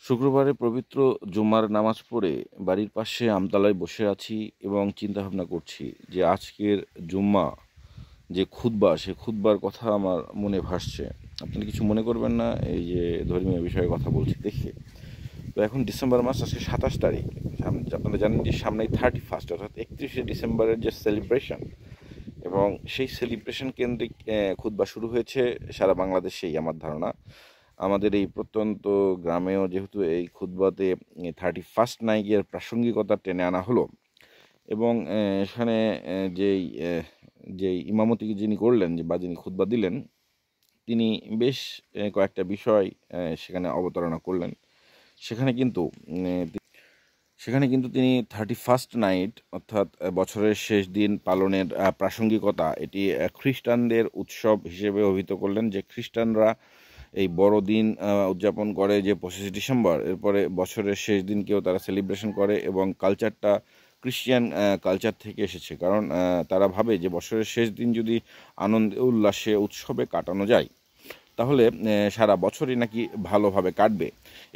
শুক্রবারে পবিত্র জুম্মার নামাজ পড়ে বাড়ির পাশে আমতলায় বসে আছি এবং চিন্তাভাবনা করছি যে আজকের জুম্মা যে খুতবা সে খুতবার কথা আমার মনে ভাসছে। আপনারা কিছু মনে করবেন না, এই যে ধর্মীয় বিষয়ে কথা বলছি দেখে। তো এখন ডিসেম্বর মাস, আজকে 27 তারিখ। আপনারা জানেন যে সামনেই 31 অর্থাৎ 31শে ডিসেম্বরের যে সেলিব্রেশন, এবং সেই সেলিব্রেশন কেন্দ্রিক খুতবা শুরু হয়েছে সারা বাংলাদেশেই আমার ধারণা। আমাদের এই প্রত্যন্ত গ্রামেও যেহেতু এই খুতবাতে 31 নাইটের প্রাসঙ্গিকতা টেনে আনা হলো, এবং এখানে যেই যেই ইমামতি যিনি করলেন বা যিনি খুতবা দিলেন, তিনি বেশ কয়েকটা বিষয় সেখানে অবতারণা করলেন। সেখানে কিন্তু তিনি 31 নাইট অর্থাৎ বছরের শেষ দিন পালনের প্রাসঙ্গিকতা এটি খ্রিস্টানদের উৎসব হিসেবে অভিহিত করলেন, যে খ্রিস্টানরা এই বড়দিন উদযাপন করে যে 25 ডিসেম্বর, এরপরে বছরের শেষ দিনকেও তারা সেলিব্রেশন করে, এবং কালচারটা ক্রিশ্চিয়ান কালচার থেকে এসেছে। কারণ তারা ভাবে যে বছরের শেষ দিন যদি আনন্দে উল্লাসে উৎসবে কাটানো যায়, তাহলে সারা বছরই নাকি ভালোভাবে কাটবে।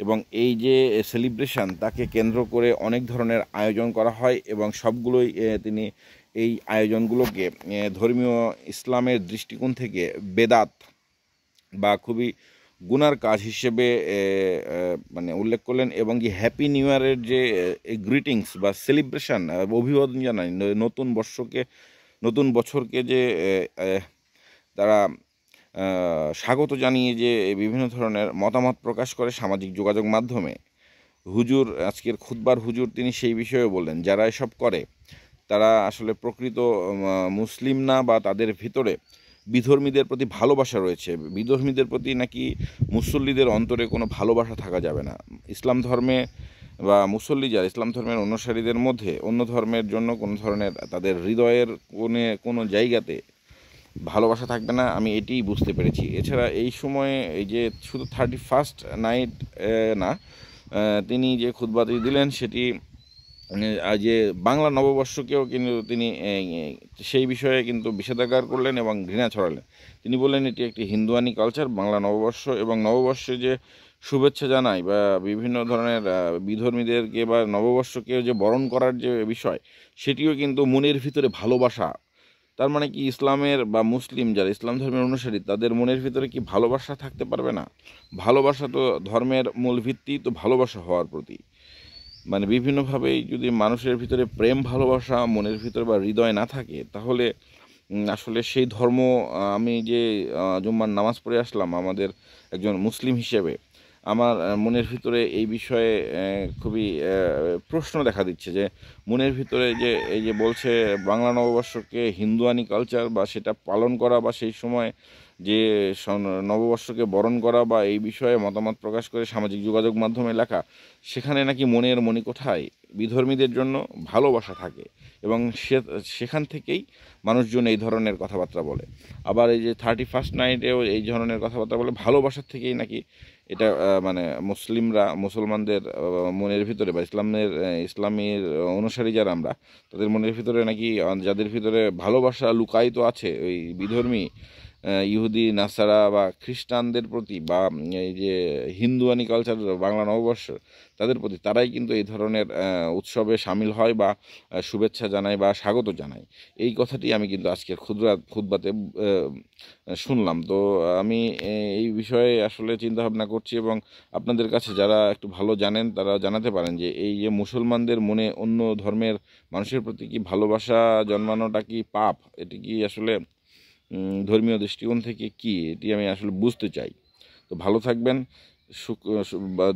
এবং এই যে সেলিব্রেশন, তাকে কেন্দ্র করে অনেক ধরনের আয়োজন করা হয়, এবং সবগুলোই তিনি এই আয়োজনগুলোকে ধর্মীয় ইসলামের দৃষ্টিকোণ থেকে বেদাত বা খুবই গুনার কাজ হিসেবে মানে উল্লেখ করলেন। এবং কি হ্যাপি নিউ ইয়ারের যে গ্রিটিংস বা সেলিব্রেশন, অভিবাদন জানাই নতুন বছরকে যে তারা স্বাগত জানিয়ে যে বিভিন্ন ধরনের মতামত প্রকাশ করে সামাজিক যোগাযোগ মাধ্যমে। হুজুর, আজকের খুতবার হুজুর, তিনি সেই বিষয়ে বললেন যারা এসব করে তারা আসলে প্রকৃত মুসলিম না, বা তাদের ভিতরে বিধর্মীদের প্রতি ভালোবাসা রয়েছে। বিধর্মীদের প্রতি নাকি মুসল্লিদের অন্তরে কোনো ভালোবাসা থাকা যাবে না। ইসলাম ধর্মে বা মুসল্লি যারা ইসলাম ধর্মের অনুসারীদের মধ্যে অন্য ধর্মের জন্য কোনো ধরনের তাদের হৃদয়ের কোনো জায়গাতে ভালোবাসা থাকবে না, আমি এটিই বুঝতে পেরেছি। এছাড়া এই সময়ে এই যে শুধু 31 নাইট না, তিনি যে খুতবাটি দিলেন সেটি যে বাংলা নববর্ষকেও কিন্তু তিনি সেই বিষয়ে কিন্তু বিষেধাগার করলেন এবং ঘৃণা ছড়ালেন। তিনি বললেন এটি একটি হিন্দুয়ানি কালচার, বাংলা নববর্ষ, এবং নববর্ষে যে শুভেচ্ছা জানাই বা বিভিন্ন ধরনের বিধর্মীদেরকে বা নববর্ষকেও যে বরণ করার যে বিষয়, সেটিও কিন্তু মনের ভিতরে ভালোবাসা। তার মানে কি ইসলামের বা মুসলিম যারা ইসলাম ধর্মের অনুসারী, তাদের মনের ভিতরে কি ভালোবাসা থাকতে পারবে না? ভালোবাসা তো ধর্মের মূল ভিত্তি, তো ভালোবাসা হওয়ার প্রতি মানে বিভিন্নভাবেই যদি মানুষের ভিতরে প্রেম ভালোবাসা মনের ভিতরে বা হৃদয় না থাকে, তাহলে আসলে সেই ধর্ম, আমি যে জুম্মার নামাজ পড়ে আসলাম আমাদের একজন মুসলিম হিসেবে, আমার মনের ভিতরে এই বিষয়ে খুবই প্রশ্ন দেখা দিচ্ছে যে মনের ভিতরে যে এই যে বলছে বাংলা নববর্ষকে হিন্দুয়ানি কালচার, বা সেটা পালন করা, বা সেই সময় যে নববর্ষকে বরণ করা বা এই বিষয়ে মতামত প্রকাশ করে সামাজিক যোগাযোগ মাধ্যমে লেখা, সেখানে নাকি মনের মণিকোঠায় বিধর্মীদের জন্য ভালোবাসা থাকে, এবং সেখান থেকেই মানুষজন এই ধরনের কথাবার্তা বলে। আবার এই যে 31 নাইটেও এই ধরনের কথাবার্তা বলে, ভালোবাসার থেকেই নাকি এটা মানে মুসলমানদের মনের ভিতরে বা ইসলামের অনুসারী যারা আমরা, তাদের মনের ভিতরে নাকি যাদের ভিতরে ভালোবাসা লুকায়িত আছে ওই বিধর্মী ইহুদি নাসারা বা খ্রিস্টানদের প্রতি, বা এই যে হিন্দুয়ানি কালচার বাংলা নববর্ষ, তাদের প্রতি, তারাই কিন্তু এই ধরনের উৎসবে সামিল হয় বা শুভেচ্ছা জানায় বা স্বাগত জানায়। এই কথাটি আমি কিন্তু আজকের খুতবাতে শুনলাম। তো আমি এই বিষয়ে আসলে চিন্তাভাবনা করছি, এবং আপনাদের কাছে যারা একটু ভালো জানেন তারা জানাতে পারেন যে এই যে মুসলমানদের মনে অন্য ধর্মের মানুষের প্রতি কি ভালোবাসা জন্মানোটা কি পাপ? এটি কি আসলে ধর্মীয় দৃষ্টিকোণ থেকে কি, এটি আমি আসলে বুঝতে চাই। তো ভালো থাকবেন।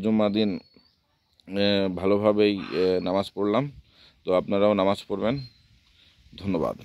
জুম্মা দিন ভালোভাবেই নামাজ পড়লাম, তো আপনারাও নামাজ পড়বেন। ধন্যবাদ।